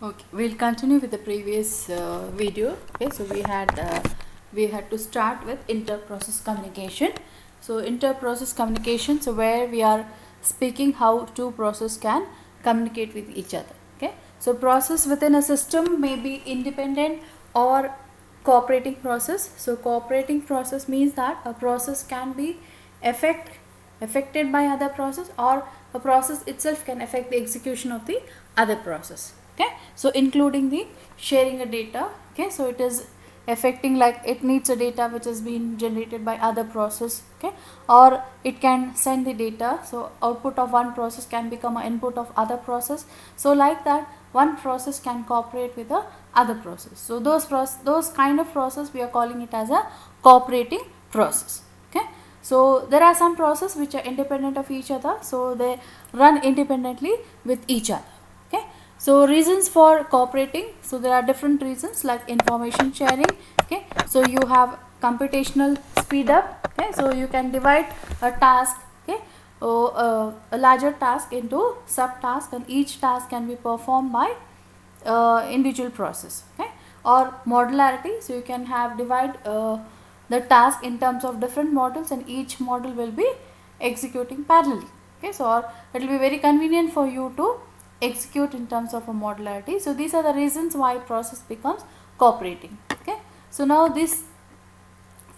Okay, we'll continue with the previous video. Okay, so we had to start with inter-process communication. So inter-process communication, so where we are speaking how two process can communicate with each other. Okay, so process within a system may be independent or cooperating process. So cooperating process means that a process can be affected by other process, or a process itself can affect the execution of the other process. Okay, so including the sharing a data. Okay, so it is affecting, like it needs a data which has been generated by other process. Okay, or it can send the data, so output of one process can become an input of other process. So like that, one process can cooperate with the other process. So those kind of process we are calling it as a cooperating process. Okay, so there are some processes which are independent of each other, so they run independently with each other. Okay, so reasons for cooperating, so there are different reasons like information sharing. Okay, so you have computational speed up. Okay, so you can divide a task, okay, a larger task into subtasks, and each task can be performed by individual process. Okay, or modularity, so you can have divide the task in terms of different models, and each model will be executing parallelly. Okay, so or it will be very convenient for you to execute in terms of a modularity. So these are the reasons why process becomes cooperating. Okay, so now these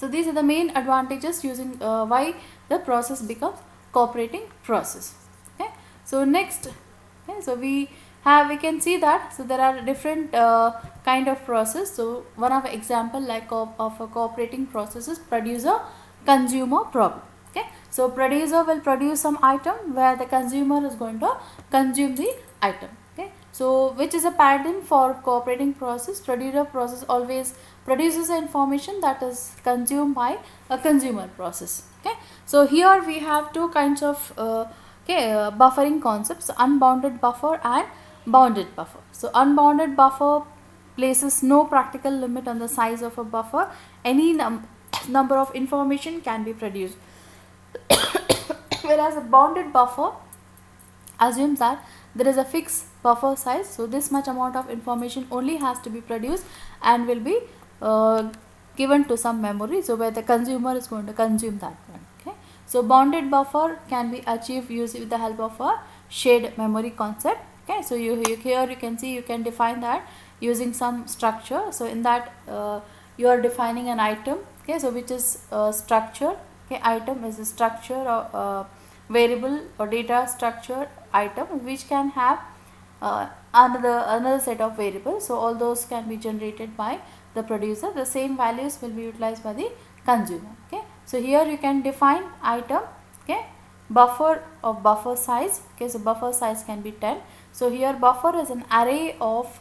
are the main advantages using why the process becomes cooperating process. Okay, so next, okay, so we can see that, so there are different kind of process. So one of example like of a cooperating process is producer consumer problem. Okay, so producer will produce some item where the consumer is going to consume the item. Okay, so which is a paradigm for cooperating process. Producer process always produces the information that is consumed by a consumer process. Okay, so here we have two kinds of buffering concepts: unbounded buffer and bounded buffer. So unbounded buffer places no practical limit on the size of a buffer. Any number of information can be produced, whereas a bounded buffer assumes that there is a fixed buffer size, so this much amount of information only has to be produced and will be given to some memory, so where the consumer is going to consume that one. Okay, so bounded buffer can be achieved using with the help of a shared memory concept. Okay, so here you can see, you can define that using some structure. So in that you are defining an item. Okay, so which is structure. Okay, item is a structure or variable or data structure item which can have another set of variables. So all those can be generated by the producer. The same values will be utilized by the consumer. Okay, so here you can define item. Okay, buffer of buffer size. Okay, so buffer size can be 10. So here buffer is an array of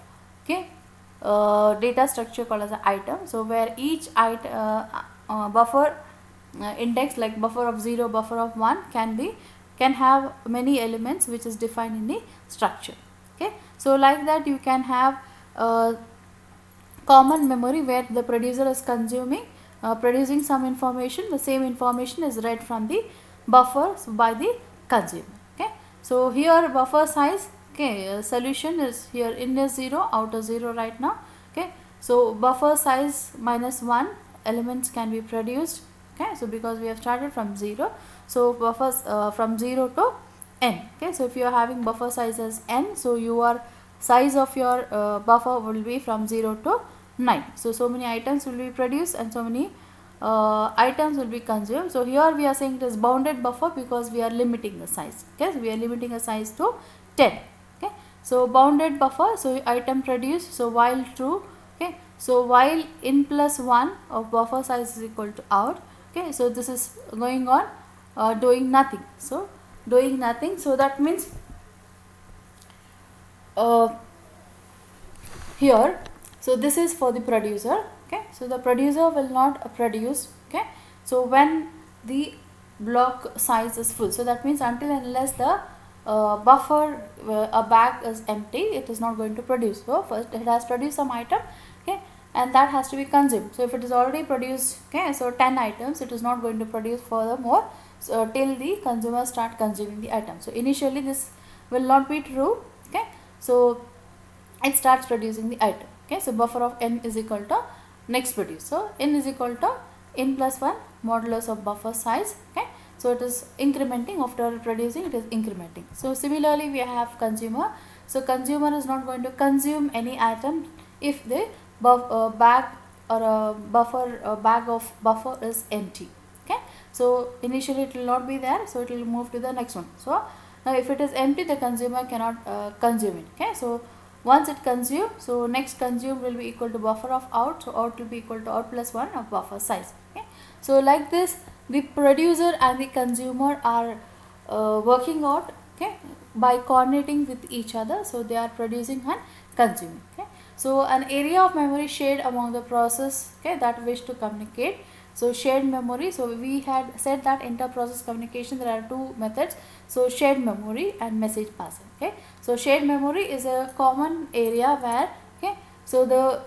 data structure called as an item. So where each item buffer index, like buffer of 0, buffer of 1 can have many elements which is defined in the structure. Okay, so like that you can have common memory where the producer is consuming producing some information. The same information is read from the buffer by the consumer. Okay, so here buffer size, okay, solution is here in is 0, out is 0 right now. Okay, so buffer size minus 1 elements can be produced. Okay, so because we have started from 0, so buffers from 0 to n. Okay, so if you are having buffer size as n, so your size of your buffer will be from 0 to 9. So many items will be produced and so many items will be consumed. So here we are saying it is bounded buffer because we are limiting the size. Okay, so we are limiting the size to 10. Okay, so bounded buffer, so item produced, so while true. Okay, so while in plus 1 of buffer size is equal to out. Okay, so this is going on doing nothing. So doing nothing, so that means here, so this is for the producer. Okay, so the producer will not produce. Okay, so when the block size is full, so that means until and unless the buffer a bag is empty, it is not going to produce. So first it has produced some item. Okay, and that has to be consumed. So if it is already produced, okay, so 10 items, it is not going to produce furthermore, so till the consumer start consuming the item. So initially this will not be true. Okay, so it starts producing the item. Okay, so buffer of n is equal to next produce. So n is equal to n plus 1 modulus of buffer size. Okay, so it is incrementing after producing, it is incrementing. So similarly we have consumer. So consumer is not going to consume any item if the bag or a bag of buffer is empty. Okay, so initially it will not be there, so it will move to the next one. So now if it is empty, the consumer cannot consume it. Okay, so once it consumes, so next consume will be equal to buffer of out, so out will be equal to out plus 1 of buffer size. Okay, so like this the producer and the consumer are working out, okay, by coordinating with each other. So they are producing and consuming. Okay, so an area of memory shared among the process, okay, that wish to communicate. So shared memory, so we had said that inter-process communication there are two methods, so shared memory and message passing. Okay, so shared memory is a common area where, okay, so the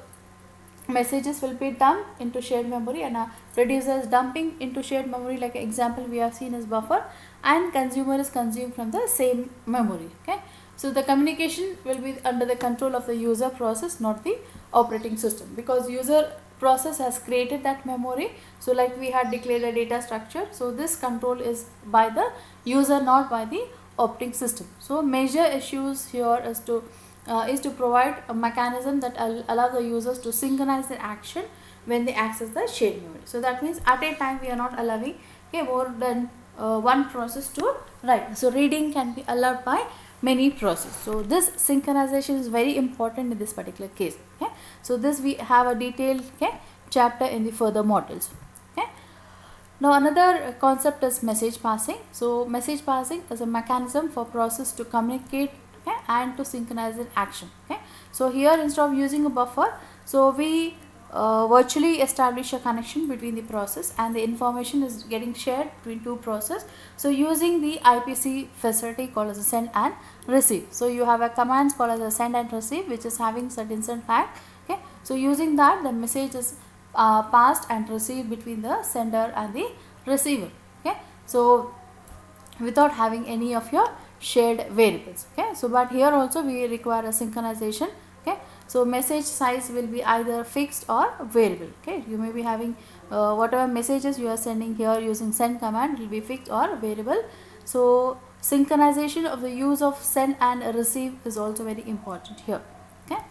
messages will be dumped into shared memory, and a producer is dumping into shared memory, like example we have seen as buffer, and consumer is consumed from the same memory. Okay, so the communication will be under the control of the user process, not the operating system, because user process has created that memory. So like we had declared a data structure, so this control is by the user, not by the operating system. So major issues here is to provide a mechanism that allow the users to synchronize their action when they access the shared memory. So that means at a time we are not allowing, okay, more than one process to write. So reading can be allowed by many processes. So this synchronization is very important in this particular case. Okay, so this we have a detailed, okay, chapter in the further modules. Okay, now another concept is message passing. So message passing is a mechanism for process to communicate, okay, and to synchronize an action. Okay, so here instead of using a buffer, so we virtually establish a connection between the process, and the information is getting shared between two processes. So using the IPC facility called as a send and receive. So you have a commands called as a send and receive, which is having certain flag. Okay, so using that the message is passed and received between the sender and the receiver. Okay, so without having any of your shared variables. Okay, so but here also we require a synchronization. Okay, so message size will be either fixed or variable. Okay, you may be having whatever messages you are sending here using send command will be fixed or variable. So synchronization of the use of send and receive is also very important here. Okay,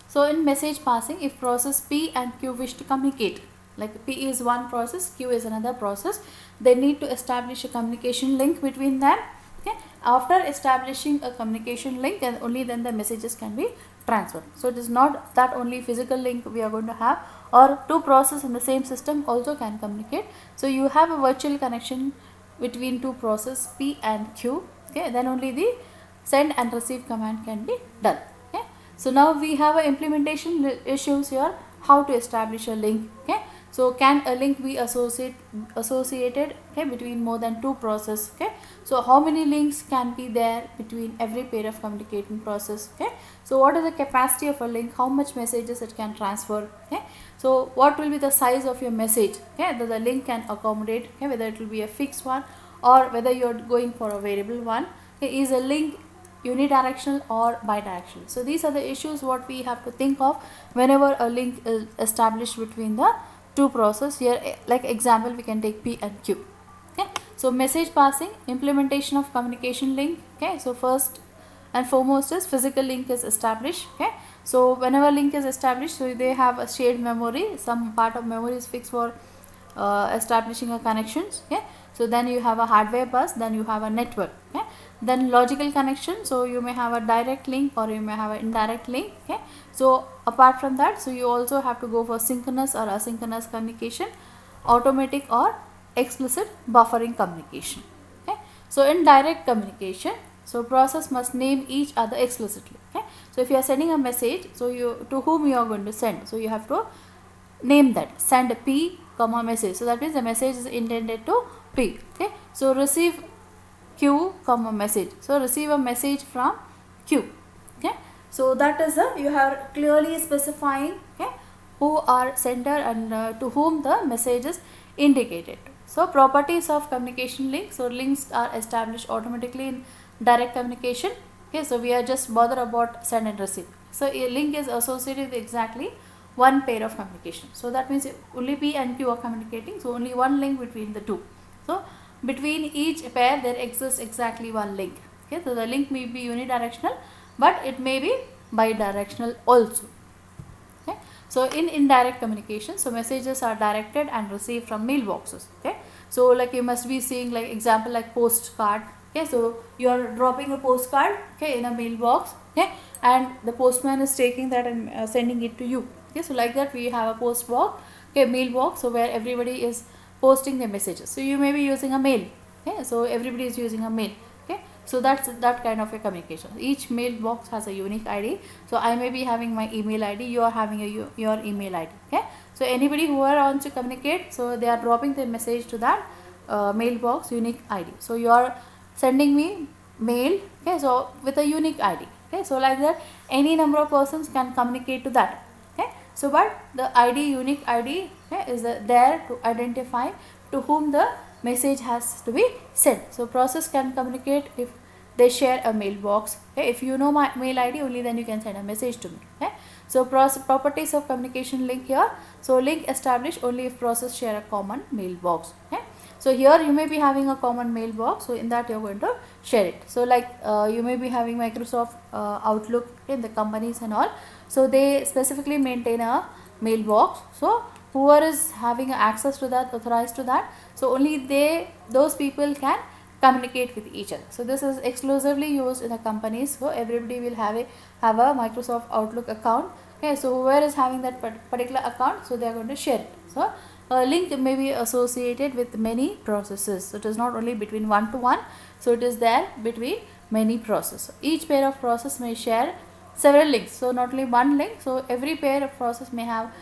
so in message passing, if process P and Q wish to communicate, like P is one process, Q is another process, they need to establish a communication link between them. Okay, after establishing a communication link, and only then the messages can be transferred. So it is not that only physical link we are going to have, or two processes in the same system also can communicate. So you have a virtual connection between two processes P and Q. Okay, then only the send and receive command can be done. Okay, so now we have a implementation issues here, how to establish a link. Okay, so can a link be associated, okay, between more than two processes? Okay, so how many links can be there between every pair of communicating process? Okay, so what is the capacity of a link, how much messages it can transfer? Okay, so what will be the size of your message, okay, that the link can accommodate? Okay, whether it will be a fixed one or whether you are going for a variable one. Okay, is a link unidirectional or bidirectional? So these are the issues what we have to think of whenever a link is established between the two process. Here like example we can take P and Q. Okay, so message passing, implementation of communication link. Okay, so first and foremost is physical link is established. Okay, so whenever link is established, so they have a shared memory, some part of memory is fixed for establishing a connections. Okay, so then you have a hardware bus, then you have a network. Okay, then logical connection, so you may have a direct link or you may have an indirect link. Okay, so apart from that, so you also have to go for synchronous or asynchronous communication, automatic or explicit buffering communication. Okay, so in direct communication, so process must name each other explicitly. Okay, so if you are sending a message, so you to whom you are going to send, so you have to name that, send P comma message, so that means the message is intended to P. Okay, so receive Q comma message, so receive a message from Q. Okay, so that is you have clearly specifying, okay, who are sender and to whom the message is indicated. So properties of communication link, so links are established automatically in direct communication. Okay, so we are just bothered about send and receive. So a link is associated with exactly one pair of communication. So that means only P and Q are communicating, so only one link between the two. So between each pair there exists exactly one link. Okay, so the link may be unidirectional, but it may be bidirectional also. Okay, so in indirect communication, so messages are directed and received from mailboxes. Okay, so like you must be seeing like example like postcard. Okay, so you are dropping a postcard, okay, in a mailbox, okay, and the postman is taking that and sending it to you. Okay, so like that we have a post box, okay, mailbox, so where everybody is posting their messages. So you may be using a mail. Okay, so everybody is using a mail. Okay, so that's that kind of a communication. Each mailbox has a unique ID. So I may be having my email ID, you are having your email ID. Okay, so anybody who wants to communicate, so they are dropping their message to that mailbox unique ID. So you are sending me mail, okay, so with a unique ID. Okay, so like that any number of persons can communicate to that. Okay, so but the ID, unique ID, okay, is there to identify to whom the message has to be sent. So process can communicate if they share a mailbox. Okay, if you know my mail ID, only then you can send a message to me. Okay, so properties of communication link here. So link established only if process share a common mailbox. Okay, so here you may be having a common mailbox, so in that you are going to share it. So like you may be having Microsoft Outlook in the companies and all, so they specifically maintain a mailbox. So whoever is having access to that, authorized to that, so only those people can communicate with each other. So this is exclusively used in the companies, so everybody will have a Microsoft Outlook account. Okay, so whoever is having that particular account, so they are going to share it. So a link may be associated with many processes, so it is not only between one to one, so it is there between many processes. Each pair of process may share several links, so not only one link, so every pair of process may have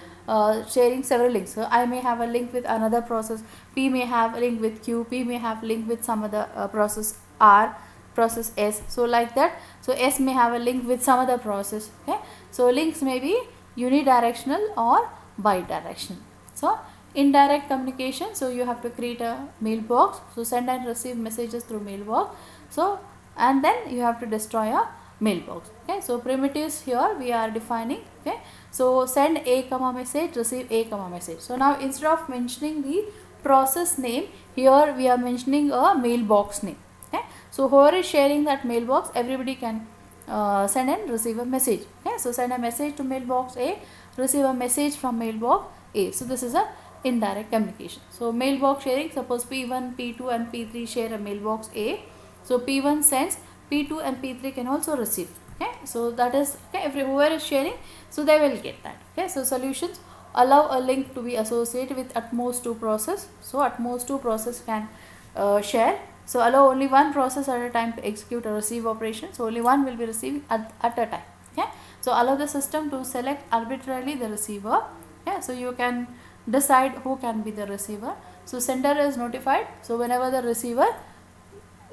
sharing several links. So I may have a link with another process, P may have a link with Q, P may have link with some other process R, process S, so like that. So S may have a link with some other process. Okay, so links may be unidirectional or bidirectional. So indirect communication, so you have to create a mailbox, so send and receive messages through mailbox, so and then you have to destroy a mailbox. Okay, so primitives here we are defining. Okay, so send a comma message, receive a comma message. So now instead of mentioning the process name, here we are mentioning a mailbox name. Okay, so whoever is sharing that mailbox, everybody can send and receive a message. Okay, so send a message to mailbox A, receive a message from mailbox A. So this is a indirect communication. So mailbox sharing, suppose P1, P2 and P3 share a mailbox A. So P1 sends, P2 and P3 can also receive. Okay, so that is, okay, whoever is sharing, so they will get that. Okay, so solutions: allow a link to be associated with at most two process. So at most two process can share. So allow only one process at a time to execute a receive operation. So only one will be receiving at a time. Okay, so allow the system to select arbitrarily the receiver. Okay, so you can decide who can be the receiver. So sender is notified, so whenever the receiver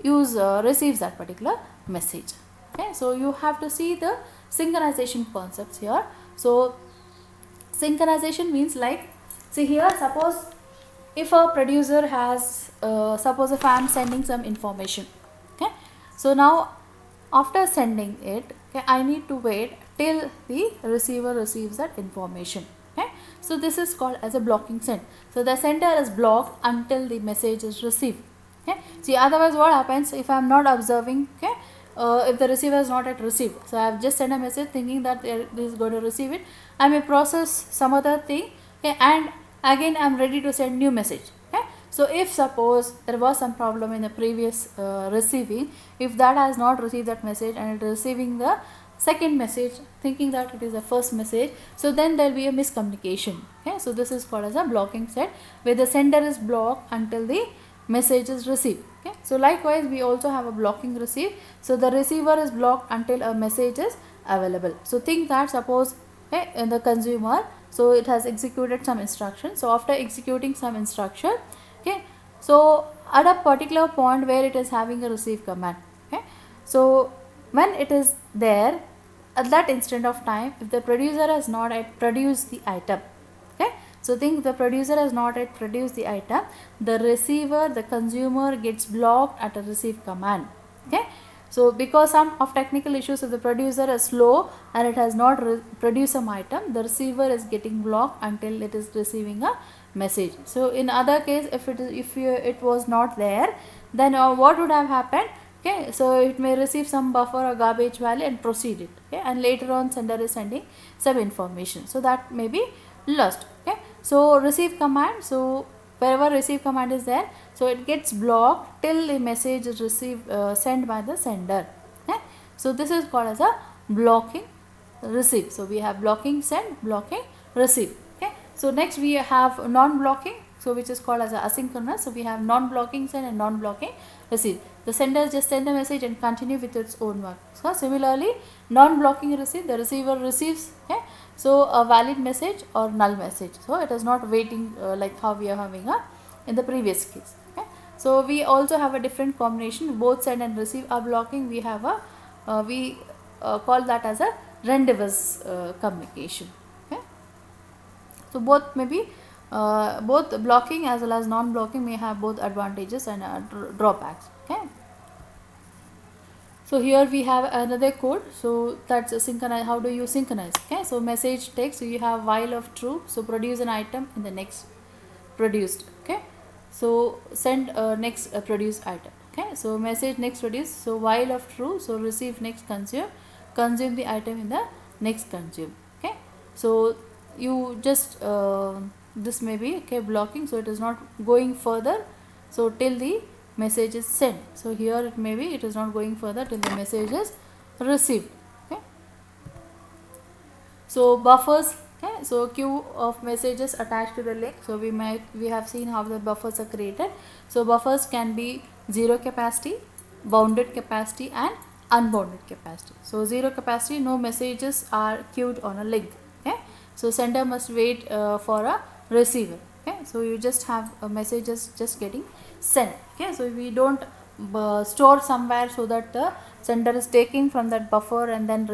receives that particular message. Okay, so you have to see the synchronization concepts here. So synchronization means like, see here, suppose if a producer has suppose if I am sending some information. Okay, so now after sending it, okay, I need to wait till the receiver receives that information. Okay, so this is called as a blocking send. So the sender is blocked until the message is received. Okay, see, otherwise what happens if I am not observing? Okay, if the receiver is not yet received, so I have just sent a message thinking that this is going to receive it, I may process some other thing, okay, and again I am ready to send new message. Okay, so if suppose there was some problem in the previous receiving, if that has not received that message and it is receiving the second message thinking that it is the first message, so then there will be a miscommunication. Okay, so this is called as a blocking set, where the sender is blocked until the message is received. Okay, so likewise we also have a blocking receive. So the receiver is blocked until a message is available. So think that suppose, okay, in the consumer, so it has executed some instruction. So after executing some instruction, okay, so at a particular point where it is having a receive command, okay, so when it is there at that instant of time, if the producer has not yet produced the item, okay, so think the producer has not yet produced the item, the receiver, the consumer gets blocked at a receive command. Okay, So because some of technical issues, if the producer is slow and it has not produced some item, the receiver is getting blocked until it is receiving a message. So in other case, if it was not there, then what would have happened? Okay, so it may receive some buffer or garbage value and proceed it. Okay, and later on sender is sending some information, so that may be lost. Okay, so receive command, so wherever receive command is there, so it gets blocked till the message is received sent by the sender. Okay, so this is called as a blocking receive. So we have blocking send, blocking receive. Okay, so next we have non-blocking, so which is called as a asynchronous. So we have non-blocking send and non-blocking receive. The sender just send a message and continue with its own work. So similarly, non-blocking receive, the receiver receives, okay, so a valid message or null message. So it is not waiting like how we are having in the previous case. Okay, so we also have a different combination. Both send and receive are blocking. We have a we call that as a rendezvous communication. Okay, so both may be both blocking as well as non-blocking may have both advantages and drawbacks. Okay, so here we have another code. So that's a synchronize. How do you synchronize? Okay, so message text, so you have while of true, so produce an item in the next produced. Okay, so send next produced item. Okay, so message next produce, so while of true, so receive next consume the item in the next consume. Okay, so you just this may be okay blocking, so it is not going further, so till the message is sent. So here it may be it is not going further till the message is received. Okay, so buffers. Okay, so queue of messages attached to the link. So we have seen how the buffers are created. So buffers can be zero capacity, bounded capacity and unbounded capacity. So zero capacity, no messages are queued on a link. Okay, so sender must wait for a receiver. Okay, so you just have messages just getting sent. Okay, so we don't store somewhere, so that the sender is taking from that buffer and then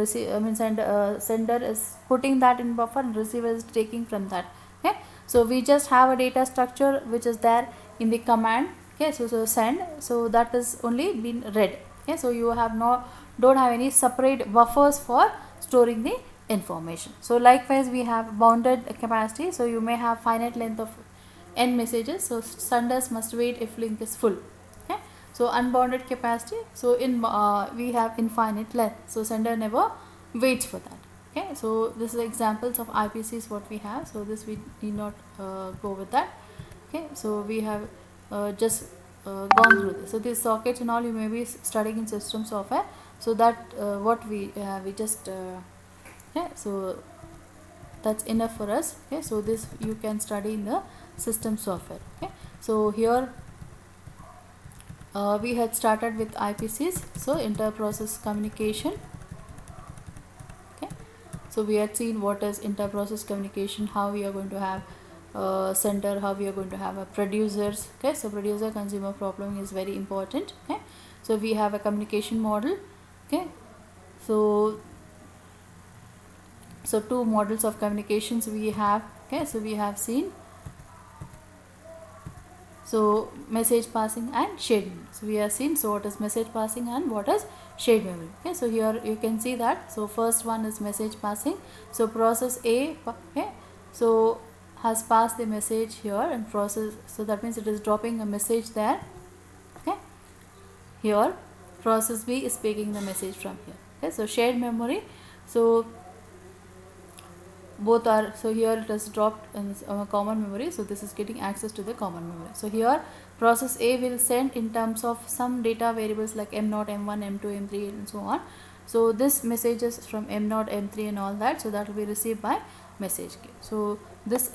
sender is putting that in buffer and receiver is taking from that. Okay, so we just have a data structure which is there in the command. Okay, so send, so that is only been read. Okay, so you have don't have any separate buffers for storing the information. So likewise we have bounded capacity, so you may have finite length of n messages, so senders must wait if link is full. Okay, so unbounded capacity, so in we have infinite length, so sender never waits for that. Okay, so this is examples of IPCs what we have, so this we need not go with that. Okay, so we have just gone through this. So these sockets and all you may be studying in system software, so that what we just okay, so that's enough for us. Okay, so this you can study in the system software. Okay, so here we had started with IPCs, so inter-process communication. Okay, so we had seen what is inter-process communication, how we are going to have sender, how we are going to have a producers. Okay, so producer consumer problem is very important. Okay, so we have a communication model. Okay, so two models of communications we have. Okay, so we have seen, so message passing and shared memory. So we have seen, so what is message passing and what is shared memory. Okay, so here you can see that, so first one is message passing. So process A, okay, so has passed the message here and process, so that means it is dropping a message there. Okay, here process B is taking the message from here. Okay, so shared memory, so both are, so here it has dropped in common memory, so this is getting access to the common memory. So here process A will send in terms of some data variables like M0, M1, M2, M3 and so on. So this messages from M0, M3 and all that, so that will be received by message K. So this